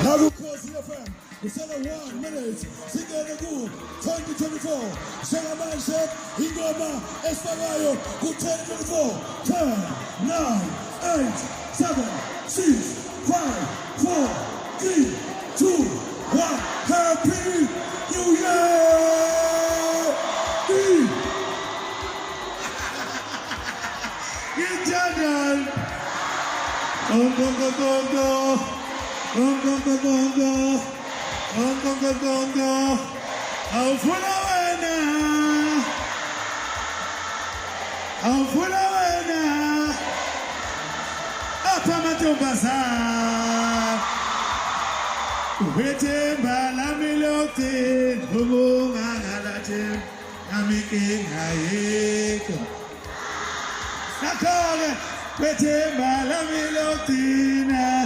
Haru Kosi FM. It's on 1 minute. Singa the Goo. 2024. Shanga Manship. Ingoma. Esparayo. 2024. 10, 9, 8, 7, 6, 5, 4, 3, 2, 1. Happy New Year! Italian. Bongo. Aufula wena. Apa matombaza. Ubetemba la milote. Bunga galate. Amike ngayeko. Nakole. Ubetemba la milote.